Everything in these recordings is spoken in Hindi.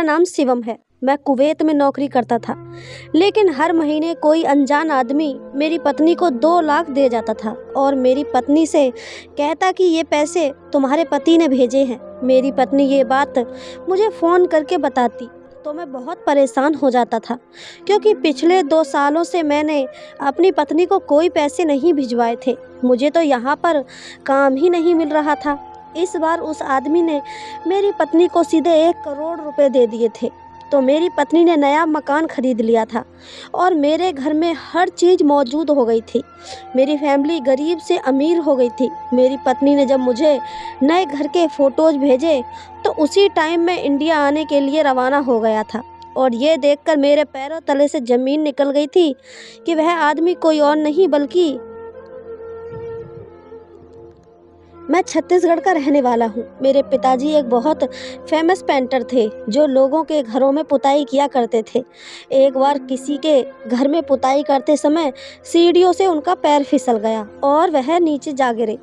मेरा नाम शिवम है। मैं कुवैत में नौकरी करता था, लेकिन हर महीने कोई अनजान आदमी मेरी पत्नी को 2 लाख दे जाता था और मेरी पत्नी से कहता कि ये पैसे तुम्हारे पति ने भेजे हैं। मेरी पत्नी ये बात मुझे फ़ोन करके बताती तो मैं बहुत परेशान हो जाता था, क्योंकि पिछले 2 सालों से मैंने अपनी पत्नी को कोई पैसे नहीं भिजवाए थे। मुझे तो यहाँ पर काम ही नहीं मिल रहा था। इस बार उस आदमी ने मेरी पत्नी को सीधे 1 करोड़ रुपए दे दिए थे। तो मेरी पत्नी ने नया मकान खरीद लिया था और मेरे घर में हर चीज़ मौजूद हो गई थी। मेरी फैमिली गरीब से अमीर हो गई थी। मेरी पत्नी ने जब मुझे नए घर के फ़ोटोज़ भेजे तो उसी टाइम मैं इंडिया आने के लिए रवाना हो गया था और ये देखकर मेरे पैरों तले से ज़मीन निकल गई थी कि वह आदमी कोई और नहीं बल्कि मैं छत्तीसगढ़ का रहने वाला हूँ। मेरे पिताजी एक बहुत फेमस पेंटर थे जो लोगों के घरों में पुताई किया करते थे। एक बार किसी के घर में पुताई करते समय सीढ़ियों से उनका पैर फिसल गया और वह नीचे जा गिरे।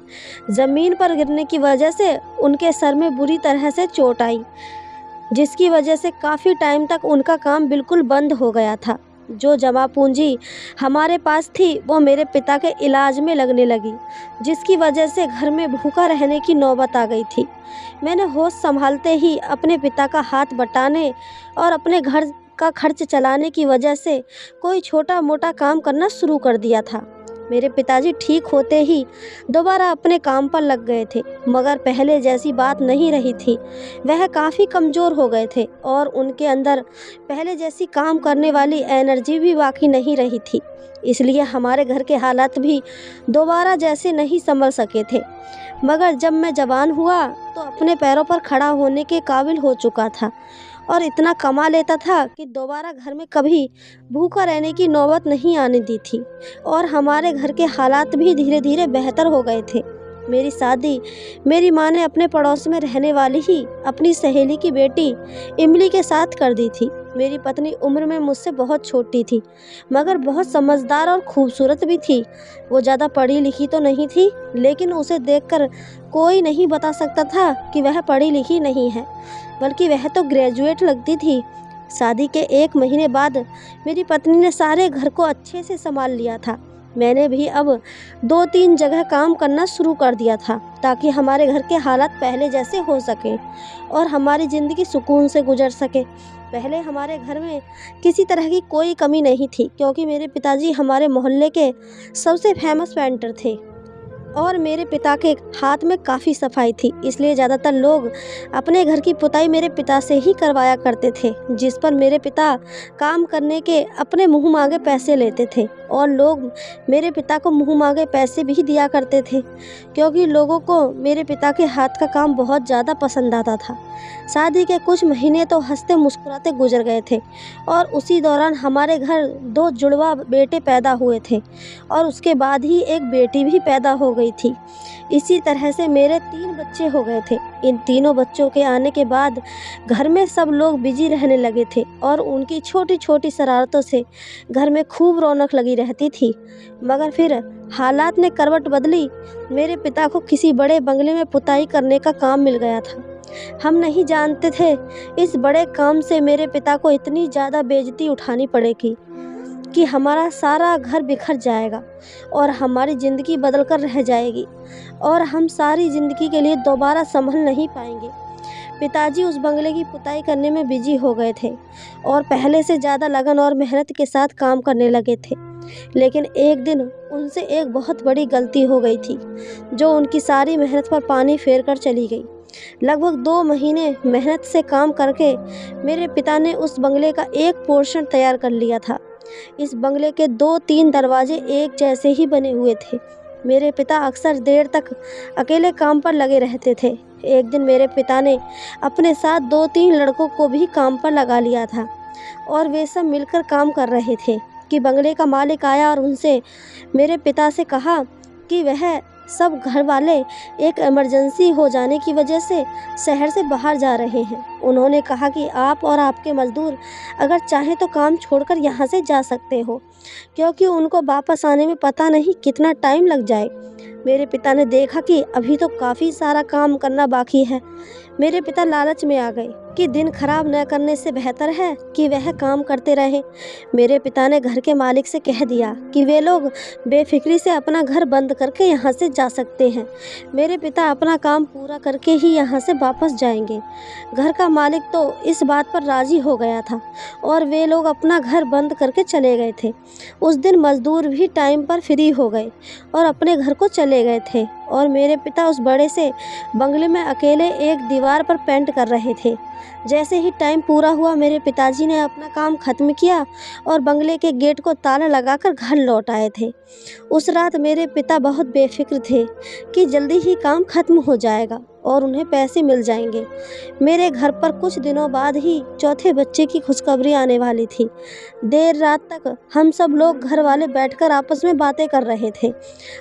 ज़मीन पर गिरने की वजह से उनके सर में बुरी तरह से चोट आई, जिसकी वजह से काफ़ी टाइम तक उनका काम बिल्कुल बंद हो गया था। जो जमा पूंजी हमारे पास थी वो मेरे पिता के इलाज में लगने लगी, जिसकी वजह से घर में भूखा रहने की नौबत आ गई थी। मैंने होश संभालते ही अपने पिता का हाथ बटाने और अपने घर का खर्च चलाने की वजह से कोई छोटा मोटा काम करना शुरू कर दिया था। मेरे पिताजी ठीक होते ही दोबारा अपने काम पर लग गए थे, मगर पहले जैसी बात नहीं रही थी। वह काफ़ी कमज़ोर हो गए थे और उनके अंदर पहले जैसी काम करने वाली एनर्जी भी बाकी नहीं रही थी। इसलिए हमारे घर के हालात भी दोबारा जैसे नहीं संभल सके थे। मगर जब मैं जवान हुआ तो अपने पैरों पर खड़ा होने के काबिल हो चुका था और इतना कमा लेता था कि दोबारा घर में कभी भूखा रहने की नौबत नहीं आने दी थी और हमारे घर के हालात भी धीरे धीरे बेहतर हो गए थे। मेरी शादी मेरी माँ ने अपने पड़ोस में रहने वाली ही अपनी सहेली की बेटी इमली के साथ कर दी थी। मेरी पत्नी उम्र में मुझसे बहुत छोटी थी, मगर बहुत समझदार और खूबसूरत भी थी। वो ज़्यादा पढ़ी लिखी तो नहीं थी, लेकिन उसे देखकर कोई नहीं बता सकता था कि वह पढ़ी लिखी नहीं है, बल्कि वह तो ग्रेजुएट लगती थी। शादी के 1 महीने बाद मेरी पत्नी ने सारे घर को अच्छे से संभाल लिया था। मैंने भी अब 2-3 जगह काम करना शुरू कर दिया था ताकि हमारे घर के हालात पहले जैसे हो सकें और हमारी ज़िंदगी सुकून से गुजर सके। पहले हमारे घर में किसी तरह की कोई कमी नहीं थी, क्योंकि मेरे पिताजी हमारे मोहल्ले के सबसे फेमस पेंटर थे और मेरे पिता के हाथ में काफ़ी सफाई थी। इसलिए ज़्यादातर लोग अपने घर की पुताई मेरे पिता से ही करवाया करते थे, जिस पर मेरे पिता काम करने के अपने मुँह मांगे पैसे लेते थे और लोग मेरे पिता को मुँह मांगे पैसे भी दिया करते थे, क्योंकि लोगों को मेरे पिता के हाथ का काम बहुत ज़्यादा पसंद आता था। शादी के कुछ महीने तो हंसते मुस्कुराते गुजर गए थे और उसी दौरान हमारे घर 2 जुड़वा बेटे पैदा हुए थे और उसके बाद ही एक बेटी भी पैदा हो गई थी। इसी तरह से मेरे 3 बच्चे हो गए थे। इन तीनों बच्चों के आने के बाद घर में सब लोग बिजी रहने लगे थे और उनकी छोटी छोटी शरारतों से घर में खूब रौनक लगी रहती थी। मगर फिर हालात ने करवट बदली। मेरे पिता को किसी बड़े बंगले में पुताई करने का काम मिल गया था। हम नहीं जानते थे इस बड़े काम से मेरे पिता को इतनी ज़्यादा बेइज्जती उठानी पड़ेगी कि हमारा सारा घर बिखर जाएगा और हमारी ज़िंदगी बदल कर रह जाएगी और हम सारी ज़िंदगी के लिए दोबारा संभल नहीं पाएंगे। पिताजी उस बंगले की पुताई करने में बिजी हो गए थे और पहले से ज़्यादा लगन और मेहनत के साथ काम करने लगे थे। लेकिन एक दिन उनसे एक बहुत बड़ी गलती हो गई थी, जो उनकी सारी मेहनत पर पानी फेर कर चली गई। लगभग 2 महीने मेहनत से काम करके मेरे पिता ने उस बंगले का एक पोर्शन तैयार कर लिया था। इस बंगले के 2-3 दरवाजे एक जैसे ही बने हुए थे। मेरे पिता अक्सर देर तक अकेले काम पर लगे रहते थे। एक दिन मेरे पिता ने अपने साथ 2-3 लड़कों को भी काम पर लगा लिया था और वे सब मिलकर काम कर रहे थे कि बंगले का मालिक आया और उनसे मेरे पिता से कहा कि वह सब घर वाले एक इमरजेंसी हो जाने की वजह से शहर से बाहर जा रहे हैं उन्होंने कहा कि आप और आपके मज़दूर अगर चाहें तो काम छोड़कर यहाँ से जा सकते हो, क्योंकि उनको वापस आने में पता नहीं कितना टाइम लग जाए। मेरे पिता ने देखा कि अभी तो काफ़ी सारा काम करना बाकी है। मेरे पिता लालच में आ गए कि दिन खराब न करने से बेहतर है कि वह काम करते रहें। मेरे पिता ने घर के मालिक से कह दिया कि वे लोग बेफिक्री से अपना घर बंद करके यहाँ से जा सकते हैं। मेरे पिता अपना काम पूरा करके ही यहाँ से वापस जाएंगे। घर का मालिक तो इस बात पर राज़ी हो गया था और वे लोग अपना घर बंद करके चले गए थे। उस दिन मज़दूर भी टाइम पर फ्री हो गए और अपने घर को चले गए थे और मेरे पिता उस बड़े से बंगले में अकेले एक दीवार पर पेंट कर रहे थे। जैसे ही टाइम पूरा हुआ, मेरे पिताजी ने अपना काम ख़त्म किया और बंगले के गेट को ताला लगाकर घर लौट आए थे। उस रात मेरे पिता बहुत बेफिक्र थे कि जल्दी ही काम ख़त्म हो जाएगा और उन्हें पैसे मिल जाएंगे। मेरे घर पर कुछ दिनों बाद ही चौथे बच्चे की खुशखबरी आने वाली थी। देर रात तक हम सब लोग घर वाले बैठकर आपस में बातें कर रहे थे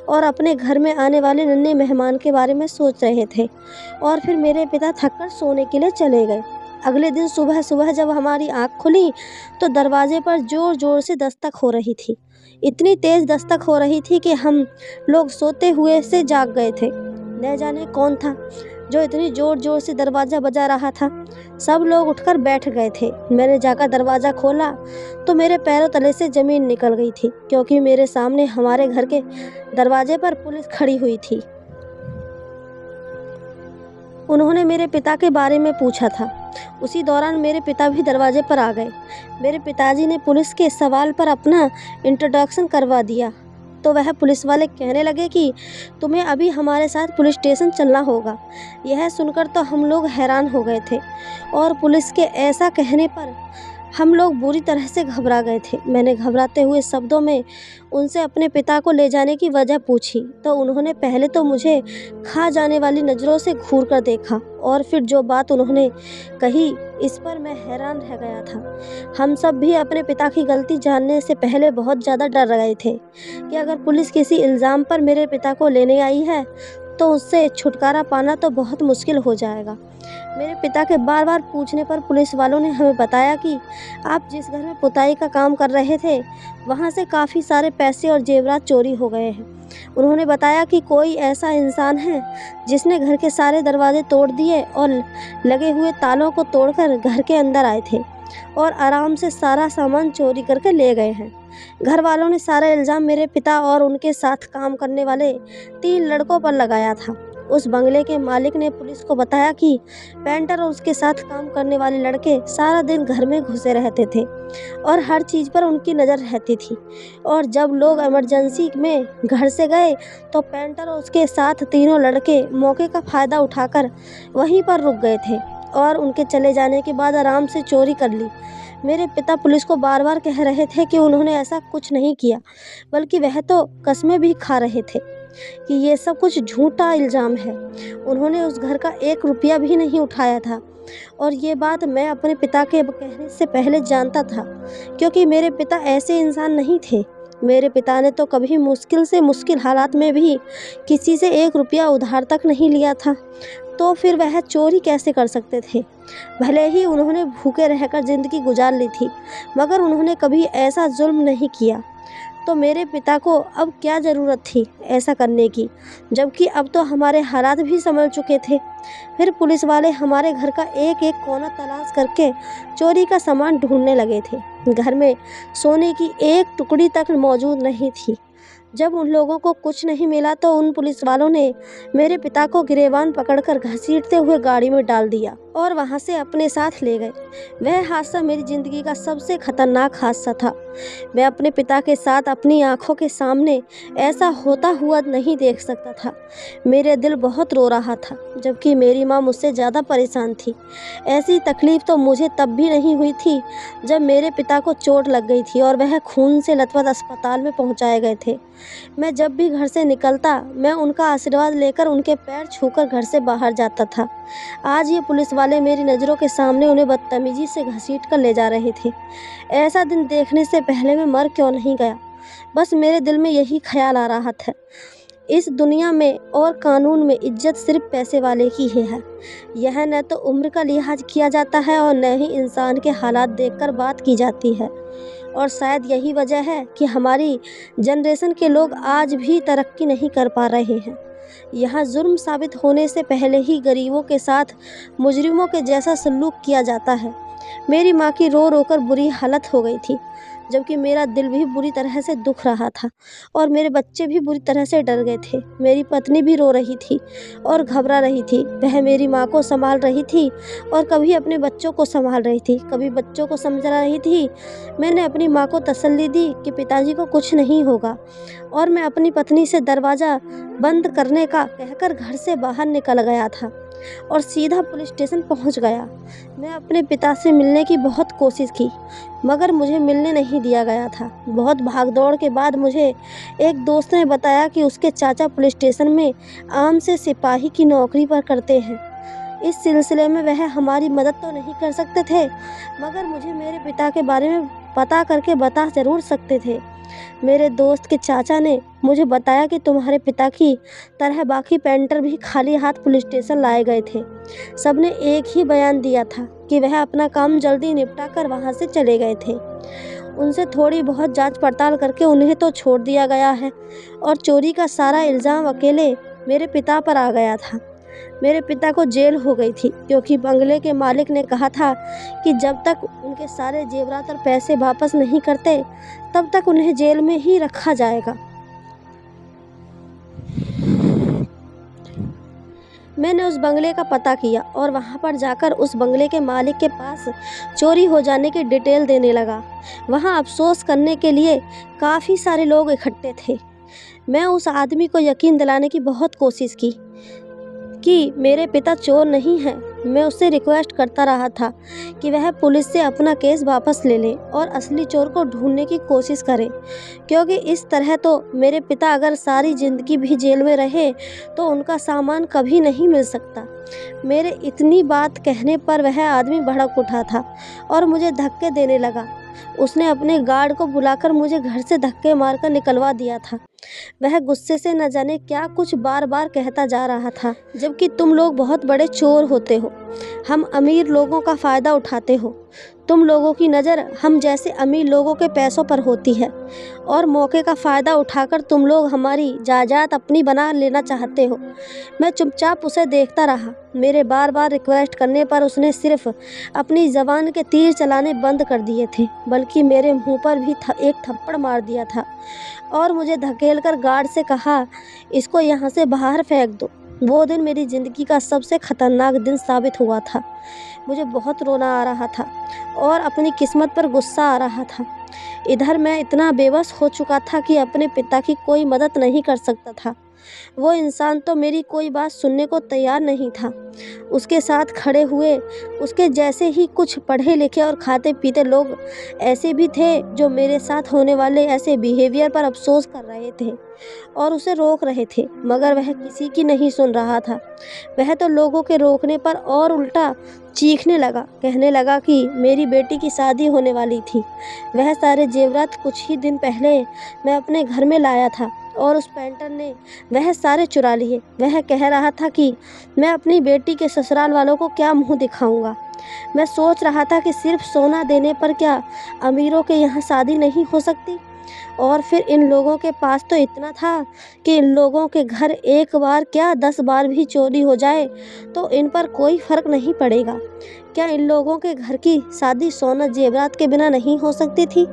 और अपने घर में आने वाले नन्हे मेहमान के बारे में सोच रहे थे और फिर मेरे पिता थककर सोने के लिए चले गए। अगले दिन सुबह सुबह जब हमारी आँख खुली तो दरवाजे पर ज़ोर ज़ोर से दस्तक हो रही थी। इतनी तेज़ दस्तक हो रही थी कि हम लोग सोते हुए से जाग गए थे। न जाने कौन था जो इतनी ज़ोर ज़ोर से दरवाज़ा बजा रहा था। सब लोग उठकर बैठ गए थे। मैंने जाकर दरवाज़ा खोला तो मेरे पैरों तले से ज़मीन निकल गई थी, क्योंकि मेरे सामने हमारे घर के दरवाजे पर पुलिस खड़ी हुई थी। उन्होंने मेरे पिता के बारे में पूछा था। उसी दौरान मेरे पिता भी दरवाजे पर आ गए। मेरे पिताजी ने पुलिस के सवाल पर अपना इंट्रोडक्शन करवा दिया तो वह पुलिस वाले कहने लगे कि तुम्हें अभी हमारे साथ पुलिस स्टेशन चलना होगा। यह सुनकर तो हम लोग हैरान हो गए थे और पुलिस के ऐसा कहने पर हम लोग बुरी तरह से घबरा गए थे। मैंने घबराते हुए शब्दों में उनसे अपने पिता को ले जाने की वजह पूछी तो उन्होंने पहले तो मुझे खा जाने वाली नज़रों से घूर कर देखा और फिर जो बात उन्होंने कही इस पर मैं हैरान रह गया था। हम सब भी अपने पिता की गलती जानने से पहले बहुत ज़्यादा डर गए थे कि अगर पुलिस किसी इल्ज़ाम पर मेरे पिता को लेने आई है तो उससे छुटकारा पाना तो बहुत मुश्किल हो जाएगा। मेरे पिता के बार बार पूछने पर पुलिस वालों ने हमें बताया कि आप जिस घर में पुताई का काम कर रहे थे वहाँ से काफ़ी सारे पैसे और जेवरात चोरी हो गए हैं। उन्होंने बताया कि कोई ऐसा इंसान है जिसने घर के सारे दरवाजे तोड़ दिए और लगे हुए तालों को तोड़कर घर के अंदर आए थे और आराम से सारा सामान चोरी करके ले गए हैं। घर वालों ने सारा इल्ज़ाम मेरे पिता और उनके साथ काम करने वाले 3 लड़कों पर लगाया था। उस बंगले के मालिक ने पुलिस को बताया कि पेंटर और उसके साथ काम करने वाले लड़के सारा दिन घर में घुसे रहते थे और हर चीज़ पर उनकी नज़र रहती थी और जब लोग इमरजेंसी में घर से गए तो पेंटर और उसके साथ तीनों लड़के मौके का फ़ायदा उठाकर वहीं पर रुक गए थे और उनके चले जाने के बाद आराम से चोरी कर ली। मेरे पिता पुलिस को बार बार कह रहे थे कि उन्होंने ऐसा कुछ नहीं किया, बल्कि वह तो कस्में भी खा रहे थे कि ये सब कुछ झूठा इल्ज़ाम है। उन्होंने उस घर का 1 रुपया भी नहीं उठाया था और ये बात मैं अपने पिता के कहने से पहले जानता था, क्योंकि मेरे पिता ऐसे इंसान नहीं थे। मेरे पिता ने तो कभी मुश्किल से मुश्किल हालात में भी किसी से 1 रुपया उधार तक नहीं लिया था, तो फिर वह चोरी कैसे कर सकते थे। भले ही उन्होंने भूखे रहकर ज़िंदगी गुजार ली थी, मगर उन्होंने कभी ऐसा जुल्म नहीं किया। तो मेरे पिता को अब क्या ज़रूरत थी ऐसा करने की, जबकि अब तो हमारे हालात भी संभल चुके थे। फिर पुलिस वाले हमारे घर का एक एक कोना तलाश करके चोरी का सामान ढूंढने लगे थे। घर में सोने की एक टुकड़ी तक मौजूद नहीं थी। जब उन लोगों को कुछ नहीं मिला तो उन पुलिस वालों ने मेरे पिता को गिरेबान पकड़कर घसीटते हुए गाड़ी में डाल दिया और वहां से अपने साथ ले गए। वह हादसा मेरी ज़िंदगी का सबसे खतरनाक हादसा था। मैं अपने पिता के साथ अपनी आंखों के सामने ऐसा होता हुआ नहीं देख सकता था। मेरे दिल बहुत रो रहा था, जबकि मेरी माँ मुझसे ज़्यादा परेशान थी। ऐसी तकलीफ़ तो मुझे तब भी नहीं हुई थी जब मेरे पिता को चोट लग गई थी और वह खून से लथपथ अस्पताल में पहुँचाए गए थे। मैं जब भी घर से निकलता मैं उनका आशीर्वाद लेकर उनके पैर छूकर घर से बाहर जाता था। आज ये पुलिस वाले मेरी नज़रों के सामने उन्हें बदतमीजी से घसीट कर ले जा रहे थे। ऐसा दिन देखने से पहले मैं मर क्यों नहीं गया, बस मेरे दिल में यही ख्याल आ रहा था इस दुनिया में और कानून में इज्जत सिर्फ पैसे वाले की ही है। यह न तो उम्र का लिहाज किया जाता है और न ही इंसान के हालात देखकर बात की जाती है। और शायद यही वजह है कि हमारी जनरेशन के लोग आज भी तरक्की नहीं कर पा रहे हैं। यहाँ जुर्म साबित होने से पहले ही गरीबों के साथ मुजरिमों के जैसा सलूक किया जाता है। मेरी माँ की रो रो कर बुरी हालत हो गई थी, जबकि मेरा दिल भी बुरी तरह से दुख रहा था और मेरे बच्चे भी बुरी तरह से डर गए थे। मेरी पत्नी भी रो रही थी और घबरा रही थी। वह मेरी माँ को संभाल रही थी और कभी अपने बच्चों को संभाल रही थी, कभी बच्चों को समझा रही थी। मैंने अपनी माँ को तसल्ली दी कि पिताजी को कुछ नहीं होगा और मैं अपनी पत्नी से दरवाज़ा बंद करने का कहकर घर से बाहर निकल गया था और सीधा पुलिस स्टेशन पहुंच गया। मैं अपने पिता से मिलने की बहुत कोशिश की, मगर मुझे मिलने नहीं दिया गया था। बहुत भागदौड़ के बाद मुझे एक दोस्त ने बताया कि उसके चाचा पुलिस स्टेशन में आम से सिपाही की नौकरी पर करते हैं। इस सिलसिले में वह हमारी मदद तो नहीं कर सकते थे, मगर मुझे मेरे पिता के बारे में पता करके बता ज़रूर सकते थे। मेरे दोस्त के चाचा ने मुझे बताया कि तुम्हारे पिता की तरह बाकी पेंटर भी खाली हाथ पुलिस स्टेशन लाए गए थे। सबने एक ही बयान दिया था कि वह अपना काम जल्दी निपटा कर वहाँ से चले गए थे। उनसे थोड़ी बहुत जांच पड़ताल करके उन्हें तो छोड़ दिया गया है और चोरी का सारा इल्ज़ाम अकेले मेरे पिता पर आ गया था। मेरे पिता को जेल हो गई थी क्योंकि बंगले के मालिक ने कहा था कि जब तक उनके सारे जेवरात और पैसे वापस नहीं करते तब तक उन्हें जेल में ही रखा जाएगा। मैंने उस बंगले का पता किया और वहाँ पर जाकर उस बंगले के मालिक के पास चोरी हो जाने की डिटेल देने लगा। वहाँ अफसोस करने के लिए काफ़ी सारे लोग इकट्ठे थे। मैं उस आदमी को यकीन दिलाने की बहुत कोशिश की कि मेरे पिता चोर नहीं हैं। मैं उससे रिक्वेस्ट करता रहा था कि वह पुलिस से अपना केस वापस ले ले और असली चोर को ढूंढने की कोशिश करे, क्योंकि इस तरह तो मेरे पिता अगर सारी ज़िंदगी भी जेल में रहे तो उनका सामान कभी नहीं मिल सकता। मेरे इतनी बात कहने पर वह आदमी भड़क उठा था और मुझे धक्के देने लगा। उसने अपने गार्ड को बुलाकर मुझे घर से धक्के मारकर निकलवा दिया था। वह गुस्से से न जाने क्या कुछ बार बार कहता जा रहा था, जबकि तुम लोग बहुत बड़े चोर होते हो, हम अमीर लोगों का फ़ायदा उठाते हो। तुम लोगों की नज़र हम जैसे अमीर लोगों के पैसों पर होती है और मौके का फ़ायदा उठाकर तुम लोग हमारी जायदाद अपनी बना लेना चाहते हो। मैं चुपचाप उसे देखता रहा। मेरे बार बार रिक्वेस्ट करने पर उसने सिर्फ अपनी ज़बान के तीर चलाने बंद कर दिए थे, बल्कि मेरे मुंह पर भी एक थप्पड़ मार दिया था और मुझे धकेलकर गार्ड से कहा, इसको यहाँ से बाहर फेंक दो। वो दिन मेरी ज़िंदगी का सबसे ख़तरनाक दिन साबित हुआ था। मुझे बहुत रोना आ रहा था और अपनी किस्मत पर गुस्सा आ रहा था। इधर मैं इतना बेबस हो चुका था कि अपने पिता की कोई मदद नहीं कर सकता था। वो इंसान तो मेरी कोई बात सुनने को तैयार नहीं था। उसके साथ खड़े हुए उसके जैसे ही कुछ पढ़े लिखे और खाते पीते लोग ऐसे भी थे जो मेरे साथ होने वाले ऐसे बिहेवियर पर अफसोस कर रहे थे और उसे रोक रहे थे, मगर वह किसी की नहीं सुन रहा था। वह तो लोगों के रोकने पर और उल्टा चीखने लगा, कहने लगा कि मेरी बेटी की शादी होने वाली थी। वह सारे जेवरात कुछ ही दिन पहले मैं अपने घर में लाया था और उस पेंटर ने वह सारे चुरा लिए। वह कह रहा था कि मैं अपनी बेटी के ससुराल वालों को क्या मुंह दिखाऊंगा। मैं सोच रहा था कि सिर्फ सोना देने पर क्या अमीरों के यहाँ शादी नहीं हो सकती। और फिर इन लोगों के पास तो इतना था कि इन लोगों के घर एक बार क्या 10 बार भी चोरी हो जाए तो इन पर कोई फ़र्क नहीं पड़ेगा। क्या इन लोगों के घर की शादी सोना जेवरात के बिना नहीं हो सकती थी?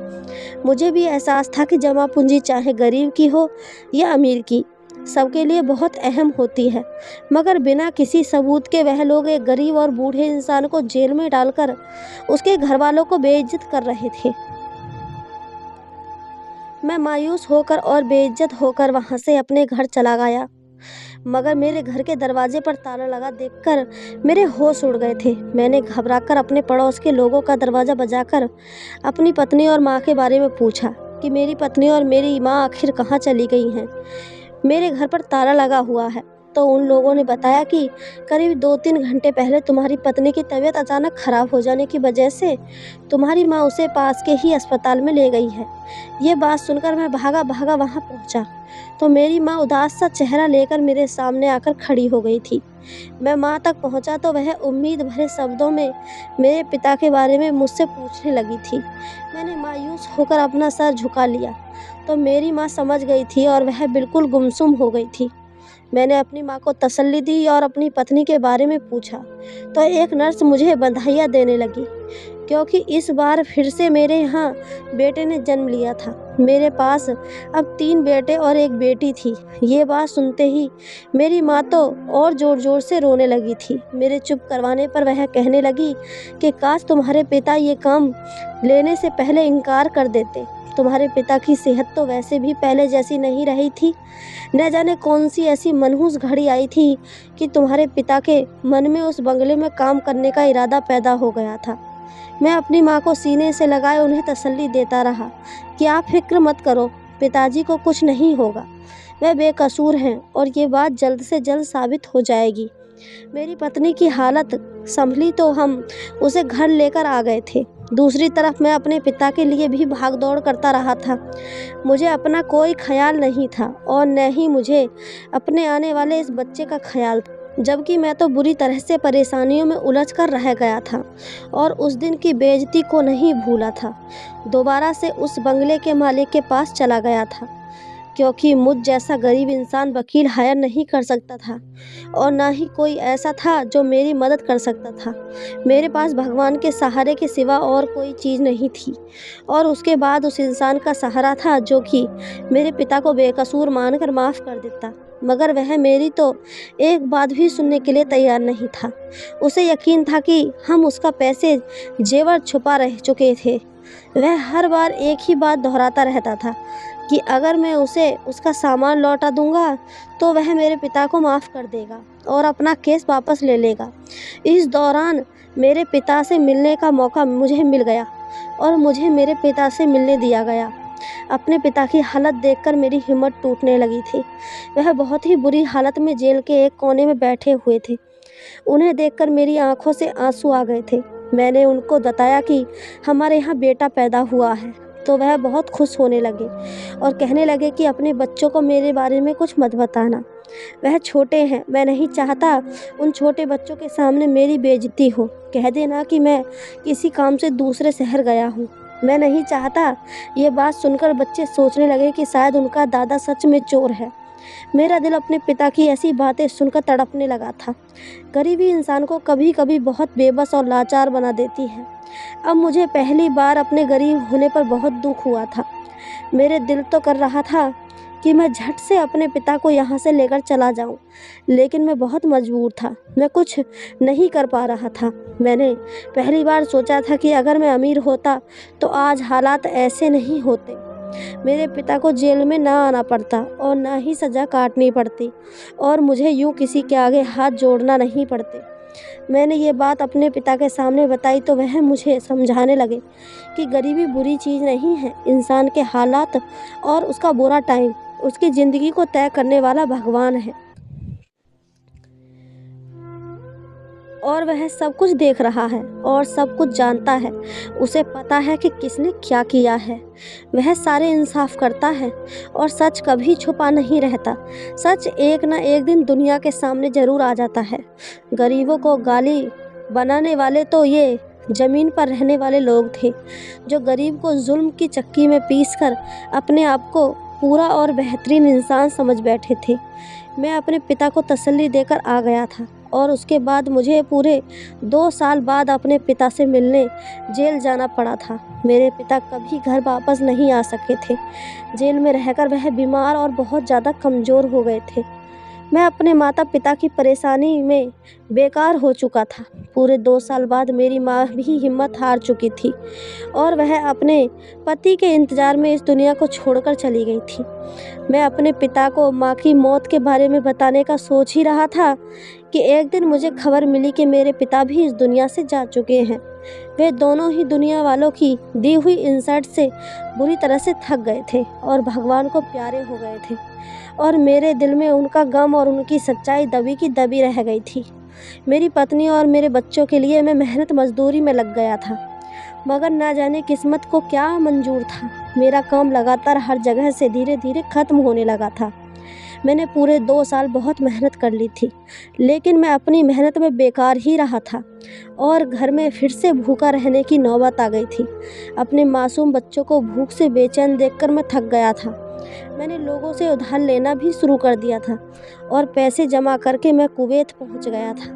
मुझे भी एहसास था कि जमा पूंजी चाहे गरीब की हो या अमीर की, सबके लिए बहुत अहम होती है, मगर बिना किसी सबूत के वह लोग एक गरीब और बूढ़े इंसान को जेल में डालकर उसके घर वालों को बेइज्जत कर रहे थे। मैं मायूस होकर और बेइज्जत होकर वहाँ से अपने घर चला गया, मगर मेरे घर के दरवाजे पर ताला लगा देखकर मेरे होश उड़ गए थे। मैंने घबराकर अपने पड़ोस के लोगों का दरवाज़ा बजाकर अपनी पत्नी और माँ के बारे में पूछा कि मेरी पत्नी और मेरी माँ आखिर कहाँ चली गई हैं। मेरे घर पर ताला लगा हुआ है। तो उन लोगों ने बताया कि करीब 2-3 घंटे पहले तुम्हारी पत्नी की तबीयत अचानक खराब हो जाने की वजह से तुम्हारी माँ उसे पास के ही अस्पताल में ले गई है। ये बात सुनकर मैं भागा-भागा वहाँ पहुँचा, तो मेरी माँ उदास सा चेहरा लेकर मेरे सामने आकर खड़ी हो गई थी। मैं माँ तक पहुँचा तो वह उम्मीद भरे शब्दों में मेरे पिता के बारे में मुझसे पूछने लगी थी। मैंने मायूस होकर अपना सर झुका लिया, तो मेरी माँ समझ गई थी और वह बिल्कुल गुमसुम हो गई थी। मैंने अपनी माँ को तसल्ली दी और अपनी पत्नी के बारे में पूछा, तो एक नर्स मुझे बधाइयाँ देने लगी, क्योंकि इस बार फिर से मेरे यहाँ बेटे ने जन्म लिया था। मेरे पास अब 3 बेटे और 1 बेटी थी। ये बात सुनते ही मेरी माँ तो और ज़ोर-ज़ोर से रोने लगी थी। मेरे चुप करवाने पर वह कहने लगी कि काश तुम्हारे पिता ये काम लेने से पहले इनकार कर देते। तुम्हारे पिता की सेहत तो वैसे भी पहले जैसी नहीं रही थी। न जाने कौन सी ऐसी मनहूस घड़ी आई थी कि तुम्हारे पिता के मन में उस बंगले में काम करने का इरादा पैदा हो गया था। मैं अपनी माँ को सीने से लगाए उन्हें तसल्ली देता रहा कि आप फिक्र मत करो, पिताजी को कुछ नहीं होगा, वह बेकसूर हैं और ये बात जल्द से जल्द साबित हो जाएगी। मेरी पत्नी की हालत संभली तो हम उसे घर लेकर आ गए थे। दूसरी तरफ मैं अपने पिता के लिए भी भाग दौड़ करता रहा था। मुझे अपना कोई ख्याल नहीं था और न ही मुझे अपने आने वाले इस बच्चे का ख्याल था, जबकि मैं तो बुरी तरह से परेशानियों में उलझ कर रह गया था और उस दिन की बेइज्जती को नहीं भूला था। दोबारा से उस बंगले के मालिक के पास चला गया था, क्योंकि मुझ जैसा गरीब इंसान वकील हायर नहीं कर सकता था और ना ही कोई ऐसा था जो मेरी मदद कर सकता था। मेरे पास भगवान के सहारे के सिवा और कोई चीज़ नहीं थी और उसके बाद उस इंसान का सहारा था जो कि मेरे पिता को बेकसूर मानकर माफ़ कर देता, मगर वह मेरी तो एक बात भी सुनने के लिए तैयार नहीं था। उसे यकीन था कि हम उसका पैसे जेवर छुपा रह चुके थे। वह हर बार एक ही बात दोहराता रहता था कि अगर मैं उसे उसका सामान लौटा दूंगा तो वह मेरे पिता को माफ़ कर देगा और अपना केस वापस ले लेगा। इस दौरान मेरे पिता से मिलने का मौका मुझे मिल गया और मुझे मेरे पिता से मिलने दिया गया। अपने पिता की हालत देखकर मेरी हिम्मत टूटने लगी थी। वह बहुत ही बुरी हालत में जेल के एक कोने में बैठे हुए थे। उन्हें देखकर मेरी आंखों से आंसू आ गए थे। मैंने उनको बताया कि हमारे यहाँ बेटा पैदा हुआ है, तो वह बहुत खुश होने लगे और कहने लगे कि अपने बच्चों को मेरे बारे में कुछ मत बताना, वह छोटे हैं, मैं नहीं चाहता उन छोटे बच्चों के सामने मेरी बेइज्जती हो। कह देना कि मैं किसी काम से दूसरे शहर गया हूँ। मैं नहीं चाहता ये बात सुनकर बच्चे सोचने लगे कि शायद उनका दादा सच में चोर है। मेरा दिल अपने पिता की ऐसी बातें सुनकर तड़पने लगा था। गरीबी इंसान को कभी कभी बहुत बेबस और लाचार बना देती है। अब मुझे पहली बार अपने गरीब होने पर बहुत दुख हुआ था। मेरे दिल तो कर रहा था कि मैं झट से अपने पिता को यहाँ से लेकर चला जाऊँ, लेकिन मैं बहुत मजबूर था। मैं कुछ नहीं कर पा रहा था। मैंने पहली बार सोचा था कि अगर मैं अमीर होता तो आज हालात ऐसे नहीं होते। मेरे पिता को जेल में ना आना पड़ता और ना ही सज़ा काटनी पड़ती और मुझे यूँ किसी के आगे हाथ जोड़ना नहीं पड़ते। मैंने ये बात अपने पिता के सामने बताई तो वह मुझे समझाने लगे कि गरीबी बुरी चीज़ नहीं है। इंसान के हालात और उसका बुरा टाइम उसकी ज़िंदगी को तय करने वाला भगवान है और वह सब कुछ देख रहा है और सब कुछ जानता है। उसे पता है कि किसने क्या किया है। वह सारे इंसाफ करता है और सच कभी छुपा नहीं रहता। सच एक न एक दिन दुनिया के सामने ज़रूर आ जाता है। गरीबों को गाली बनाने वाले तो ये ज़मीन पर रहने वाले लोग थे, जो गरीब को जुल्म की चक्की में पीसकर अपने आप को पूरा और बेहतरीन इंसान समझ बैठे थे। मैं अपने पिता को तसल्ली देकर आ गया था और उसके बाद मुझे पूरे 2 साल बाद अपने पिता से मिलने जेल जाना पड़ा था। मेरे पिता कभी घर वापस नहीं आ सके थे। जेल में रहकर वह बीमार और बहुत ज़्यादा कमज़ोर हो गए थे। मैं अपने माता पिता की परेशानी में बेकार हो चुका था। पूरे 2 साल बाद मेरी माँ भी हिम्मत हार चुकी थी और वह अपने पति के इंतज़ार में इस दुनिया को छोड़कर चली गई थी। मैं अपने पिता को माँ की मौत के बारे में बताने का सोच ही रहा था कि एक दिन मुझे खबर मिली कि मेरे पिता भी इस दुनिया से जा चुके हैं। वे दोनों ही दुनिया वालों की दी हुई इंसल्ट से बुरी तरह से थक गए थे और भगवान को प्यारे हो गए थे, और मेरे दिल में उनका गम और उनकी सच्चाई दबी की दबी रह गई थी। मेरी पत्नी और मेरे बच्चों के लिए मैं मेहनत मजदूरी में लग गया था, मगर ना जाने किस्मत को क्या मंजूर था, मेरा काम लगातार हर जगह से धीरे धीरे ख़त्म होने लगा था। मैंने पूरे 2 साल बहुत मेहनत कर ली थी, लेकिन मैं अपनी मेहनत में बेकार ही रहा था और घर में फिर से भूखा रहने की नौबत आ गई थी। अपने मासूम बच्चों को भूख से बेचैन देखकर मैं थक गया था। मैंने लोगों से उधार लेना भी शुरू कर दिया था और पैसे जमा करके मैं कुवैत पहुंच गया था।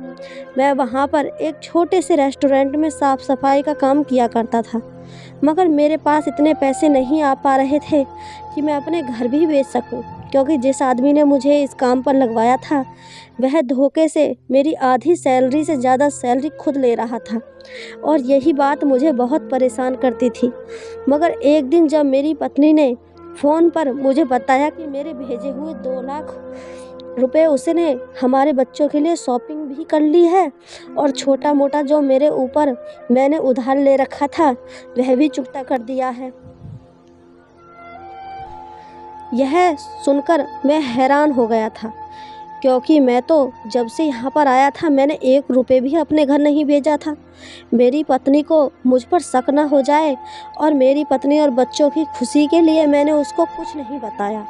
मैं वहां पर एक छोटे से रेस्टोरेंट में साफ सफाई का काम किया करता था, मगर मेरे पास इतने पैसे नहीं आ पा रहे थे कि मैं अपने घर भी बेच सकूं, क्योंकि जिस आदमी ने मुझे इस काम पर लगवाया था वह धोखे से मेरी आधी सैलरी से ज़्यादा सैलरी खुद ले रहा था, और यही बात मुझे बहुत परेशान करती थी। मगर एक दिन जब मेरी पत्नी ने फ़ोन पर मुझे बताया कि मेरे भेजे हुए 2 लाख रुपए उसने हमारे बच्चों के लिए शॉपिंग भी कर ली है और छोटा मोटा जो मेरे ऊपर मैंने उधार ले रखा था वह भी चुकता कर दिया है। यह सुनकर मैं हैरान हो गया था, क्योंकि मैं तो जब से यहाँ पर आया था मैंने 1 रुपये भी अपने घर नहीं भेजा था। मेरी पत्नी को मुझ पर शक न हो जाए, और मेरी पत्नी और बच्चों की खुशी के लिए मैंने उसको कुछ नहीं बताया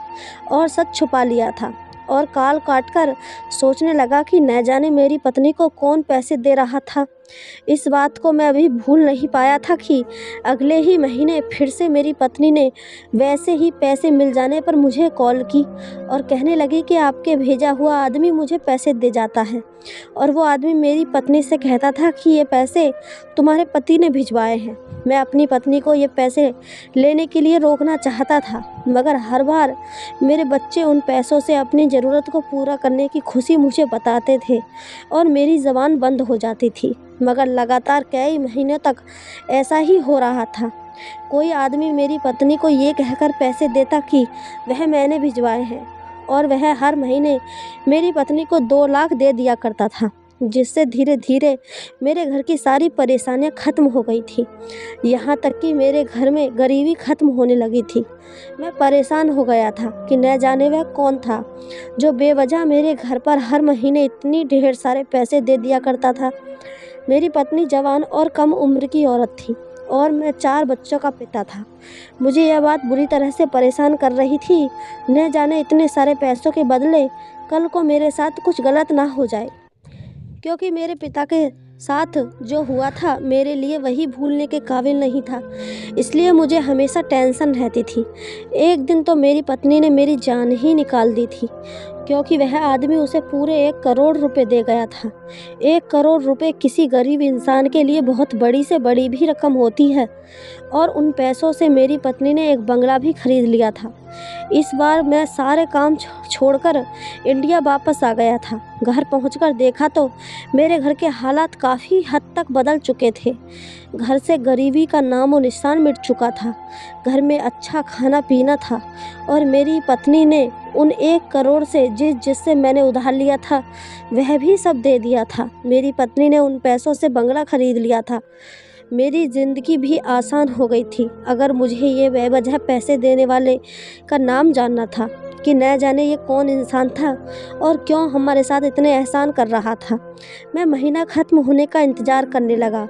और सच छुपा लिया था, और काल काटकर सोचने लगा कि न जाने मेरी पत्नी को कौन पैसे दे रहा था। इस बात को मैं अभी भूल नहीं पाया था कि अगले ही महीने फिर से मेरी पत्नी ने वैसे ही पैसे मिल जाने पर मुझे कॉल की और कहने लगी कि आपके भेजा हुआ आदमी मुझे पैसे दे जाता है, और वो आदमी मेरी पत्नी से कहता था कि ये पैसे तुम्हारे पति ने भिजवाए हैं। मैं अपनी पत्नी को ये पैसे लेने के लिए रोकना चाहता था, मगर हर बार मेरे बच्चे उन पैसों से अपनी ज़रूरत को पूरा करने की खुशी मुझे बताते थे और मेरी ज़बान बंद हो जाती थी। मगर लगातार कई महीनों तक ऐसा ही हो रहा था। कोई आदमी मेरी पत्नी को ये कहकर पैसे देता कि वह मैंने भिजवाए हैं, और वह हर महीने मेरी पत्नी को 2 लाख दे दिया करता था, जिससे धीरे धीरे मेरे घर की सारी परेशानियां ख़त्म हो गई थी। यहाँ तक कि मेरे घर में गरीबी ख़त्म होने लगी थी। मैं परेशान हो गया था कि न जाने वह कौन था जो बेवजह मेरे घर पर हर महीने इतनी ढेर सारे पैसे दे दिया करता था। मेरी पत्नी जवान और कम उम्र की औरत थी और मैं 4 बच्चों का पिता था। मुझे यह बात बुरी तरह से परेशान कर रही थी, न जाने इतने सारे पैसों के बदले कल को मेरे साथ कुछ गलत ना हो जाए, क्योंकि मेरे पिता के साथ जो हुआ था मेरे लिए वही भूलने के काबिल नहीं था। इसलिए मुझे हमेशा टेंशन रहती थी। एक दिन तो मेरी पत्नी ने मेरी जान ही निकाल दी थी, क्योंकि वह आदमी उसे पूरे 1 करोड़ रुपए दे गया था। 1 करोड़ रुपए किसी गरीब इंसान के लिए बहुत बड़ी से बड़ी भी रकम होती है, और उन पैसों से मेरी पत्नी ने एक बंगला भी खरीद लिया था। इस बार मैं सारे काम छोड़कर इंडिया वापस आ गया था। घर पहुंचकर देखा तो मेरे घर के हालात काफ़ी हद तक बदल चुके थे। घर से गरीबी का नामो निशान मिट चुका था। घर में अच्छा खाना पीना था, और मेरी पत्नी ने उन 1 करोड़ से जिससे मैंने उधार लिया था वह भी सब दे दिया था। मेरी पत्नी ने उन पैसों से बंगला खरीद लिया था। मेरी ज़िंदगी भी आसान हो गई थी अगर मुझे ये बेवजह पैसे देने वाले का नाम जानना था कि न जाने ये कौन इंसान था और क्यों हमारे साथ इतने एहसान कर रहा था। मैं महीना ख़त्म होने का इंतज़ार करने लगा,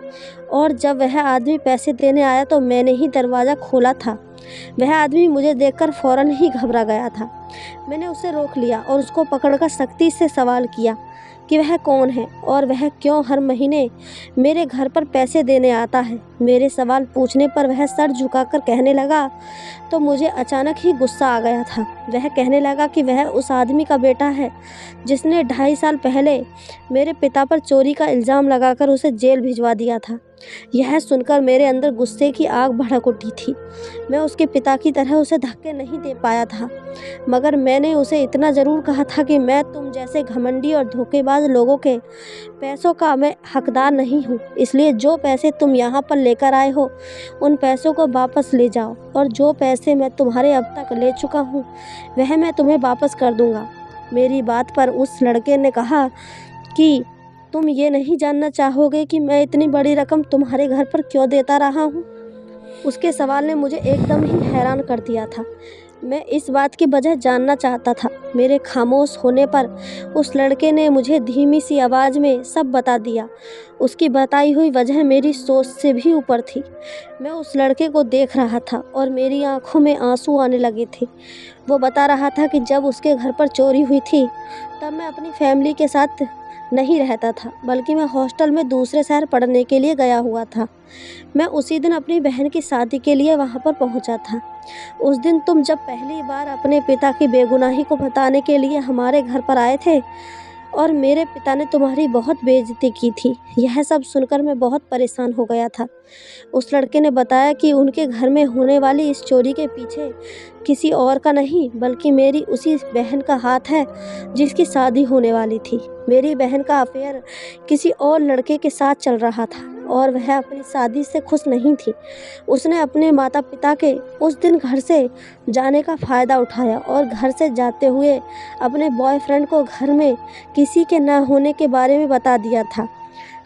और जब वह आदमी पैसे देने आया तो मैंने ही दरवाज़ा खोला था। वह आदमी मुझे देखकर फ़ौरन ही घबरा गया था। मैंने उसे रोक लिया और उसको पकड़कर सख्ती से सवाल किया कि वह कौन है और वह क्यों हर महीने मेरे घर पर पैसे देने आता है। मेरे सवाल पूछने पर वह सर झुकाकर कहने लगा तो मुझे अचानक ही गुस्सा आ गया था। वह कहने लगा कि वह उस आदमी का बेटा है जिसने 2.5 साल पहले मेरे पिता पर चोरी का इल्ज़ाम लगाकर उसे जेल भिजवा दिया था। यह सुनकर मेरे अंदर गुस्से की आग भड़क उठी थी। मैं उसके पिता की तरह उसे धक्के नहीं दे पाया था, मगर मैंने उसे इतना ज़रूर कहा था कि मैं तुम जैसे घमंडी और धोखेबाज लोगों के पैसों का मैं हकदार नहीं हूँ। इसलिए जो पैसे तुम यहाँ पर लेकर आए हो उन पैसों को वापस ले जाओ, और जो पैसे मैं तुम्हारे अब तक ले चुका हूँ वह मैं तुम्हें वापस कर दूँगा। मेरी बात पर उस लड़के ने कहा कि तुम ये नहीं जानना चाहोगे कि मैं इतनी बड़ी रकम तुम्हारे घर पर क्यों देता रहा हूँ? उसके सवाल ने मुझे एकदम ही हैरान कर दिया था। मैं इस बात की वजह जानना चाहता था। मेरे खामोश होने पर उस लड़के ने मुझे धीमी सी आवाज़ में सब बता दिया। उसकी बताई हुई वजह मेरी सोच से भी ऊपर थी। मैं उस लड़के को देख रहा था और मेरी आंखों में आंसू आने लगे थे। वो बता रहा था कि जब उसके घर पर चोरी हुई थी तब मैं अपनी फैमिली के साथ नहीं रहता था, बल्कि मैं हॉस्टल में दूसरे शहर पढ़ने के लिए गया हुआ था। मैं उसी दिन अपनी बहन की शादी के लिए वहाँ पर पहुँचा था। उस दिन तुम जब पहली बार अपने पिता की बेगुनाही को बताने के लिए हमारे घर पर आए थे और मेरे पिता ने तुम्हारी बहुत बेइज्जती की थी। यह सब सुनकर मैं बहुत परेशान हो गया था। उस लड़के ने बताया कि उनके घर में होने वाली इस चोरी के पीछे किसी और का नहीं, बल्कि मेरी उसी बहन का हाथ है जिसकी शादी होने वाली थी। मेरी बहन का अफेयर किसी और लड़के के साथ चल रहा था और वह अपनी शादी से खुश नहीं थी। उसने अपने माता पिता के उस दिन घर से जाने का फ़ायदा उठाया और घर से जाते हुए अपने बॉयफ्रेंड को घर में किसी के न होने के बारे में बता दिया था।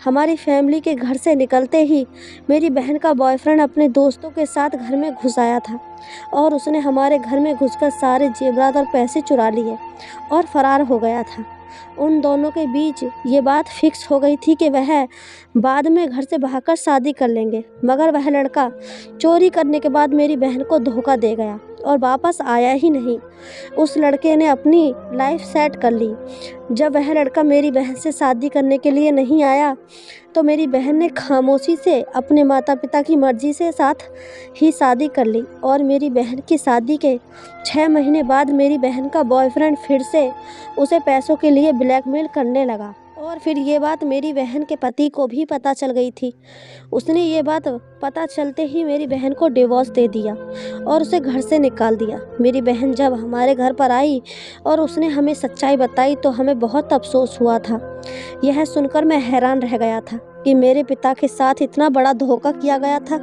हमारी फैमिली के घर से निकलते ही मेरी बहन का बॉयफ्रेंड अपने दोस्तों के साथ घर में घुस आया था और उसने हमारे घर में घुसकर सारे जेवरात और पैसे चुरा लिए और फरार हो गया था। उन दोनों के बीच ये बात फिक्स हो गई थी कि वह बाद में घर से भागकर शादी कर लेंगे, मगर वह लड़का चोरी करने के बाद मेरी बहन को धोखा दे गया और वापस आया ही नहीं। उस लड़के ने अपनी लाइफ सेट कर ली। जब वह लड़का मेरी बहन से शादी करने के लिए नहीं आया तो मेरी बहन ने खामोशी से अपने माता पिता की मर्ज़ी से साथ ही शादी कर ली और मेरी बहन की शादी के 6 महीने बाद मेरी बहन का बॉयफ्रेंड फिर से उसे पैसों के लिए ब्लैकमेल करने लगा। और फिर ये बात मेरी बहन के पति को भी पता चल गई थी। उसने ये बात पता चलते ही मेरी बहन को डिवोर्स दे दिया और उसे घर से निकाल दिया। मेरी बहन जब हमारे घर पर आई और उसने हमें सच्चाई बताई तो हमें बहुत अफसोस हुआ था। यह सुनकर मैं हैरान रह गया था कि मेरे पिता के साथ इतना बड़ा धोखा किया गया था।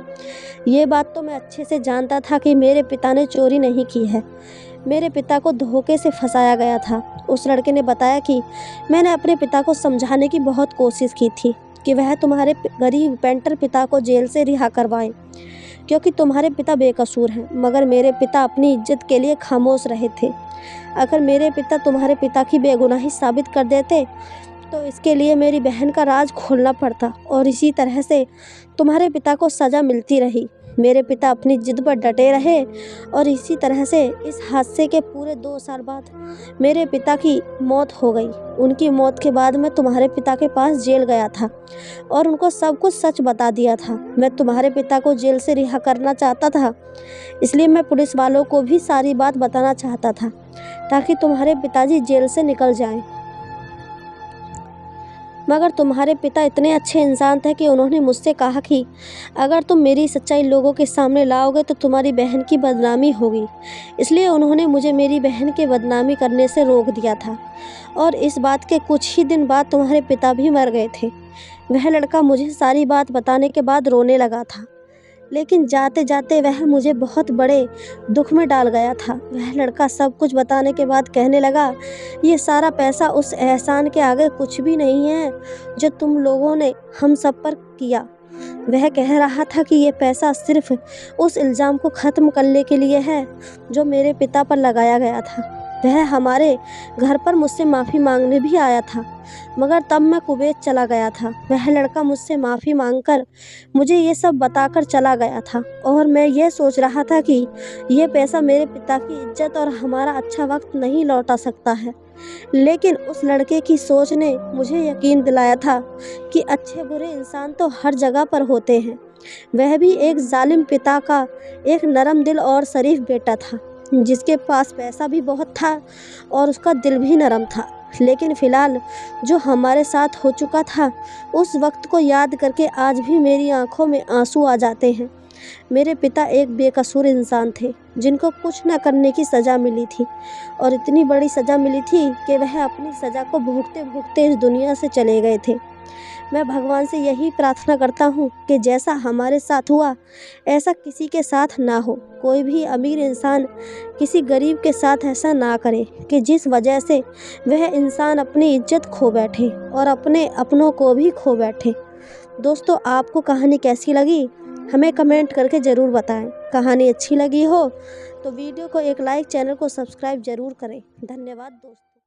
ये बात तो मैं अच्छे से जानता था कि मेरे पिता ने चोरी नहीं की है, मेरे पिता को धोखे से फंसाया गया था। उस लड़के ने बताया कि मैंने अपने पिता को समझाने की बहुत कोशिश की थी कि वह तुम्हारे गरीब पेंटर पिता को जेल से रिहा करवाएं, क्योंकि तुम्हारे पिता बेकसूर हैं, मगर मेरे पिता अपनी इज्जत के लिए खामोश रहे थे। अगर मेरे पिता तुम्हारे पिता की बेगुनाही साबित कर देते तो इसके लिए मेरी बहन का राज खोलना पड़ता और इसी तरह से तुम्हारे पिता को सज़ा मिलती रही। मेरे पिता अपनी जिद पर डटे रहे और इसी तरह से इस हादसे के पूरे 2 साल बाद मेरे पिता की मौत हो गई। उनकी मौत के बाद मैं तुम्हारे पिता के पास जेल गया था और उनको सब कुछ सच बता दिया था। मैं तुम्हारे पिता को जेल से रिहा करना चाहता था, इसलिए मैं पुलिस वालों को भी सारी बात बताना चाहता था ताकि तुम्हारे पिताजी जेल से निकल जाएं। मगर तुम्हारे पिता इतने अच्छे इंसान थे कि उन्होंने मुझसे कहा कि अगर तुम मेरी सच्चाई लोगों के सामने लाओगे तो तुम्हारी बहन की बदनामी होगी। इसलिए उन्होंने मुझे मेरी बहन की बदनामी करने से रोक दिया था और इस बात के कुछ ही दिन बाद तुम्हारे पिता भी मर गए थे। वह लड़का मुझे सारी बात बताने के बाद रोने लगा था, लेकिन जाते जाते वह मुझे बहुत बड़े दुख में डाल गया था। वह लड़का सब कुछ बताने के बाद कहने लगा, ये सारा पैसा उस एहसान के आगे कुछ भी नहीं है जो तुम लोगों ने हम सब पर किया। वह कह रहा था कि ये पैसा सिर्फ उस इल्ज़ाम को ख़त्म करने के लिए है जो मेरे पिता पर लगाया गया था। वह हमारे घर पर मुझसे माफ़ी मांगने भी आया था, मगर तब मैं कुवैत चला गया था। वह लड़का मुझसे माफ़ी मांगकर मुझे ये सब बताकर चला गया था और मैं ये सोच रहा था कि ये पैसा मेरे पिता की इज्जत और हमारा अच्छा वक्त नहीं लौटा सकता है। लेकिन उस लड़के की सोच ने मुझे यकीन दिलाया था कि अच्छे बुरे इंसान तो हर जगह पर होते हैं। वह भी एक जालिम पिता का एक नरम दिल और शरीफ बेटा था जिसके पास पैसा भी बहुत था और उसका दिल भी नरम था। लेकिन फ़िलहाल जो हमारे साथ हो चुका था उस वक्त को याद करके आज भी मेरी आंखों में आंसू आ जाते हैं। मेरे पिता एक बेकसूर इंसान थे जिनको कुछ न करने की सज़ा मिली थी और इतनी बड़ी सज़ा मिली थी कि वह अपनी सज़ा को भोगते भोगते इस दुनिया से चले गए थे। मैं भगवान से यही प्रार्थना करता हूँ कि जैसा हमारे साथ हुआ ऐसा किसी के साथ ना हो। कोई भी अमीर इंसान किसी गरीब के साथ ऐसा ना करे कि जिस वजह से वह इंसान अपनी इज्जत खो बैठे और अपने अपनों को भी खो बैठे। दोस्तों, आपको कहानी कैसी लगी हमें कमेंट करके ज़रूर बताएं। कहानी अच्छी लगी हो तो वीडियो को एक लाइक, चैनल को सब्सक्राइब ज़रूर करें। धन्यवाद दोस्तों।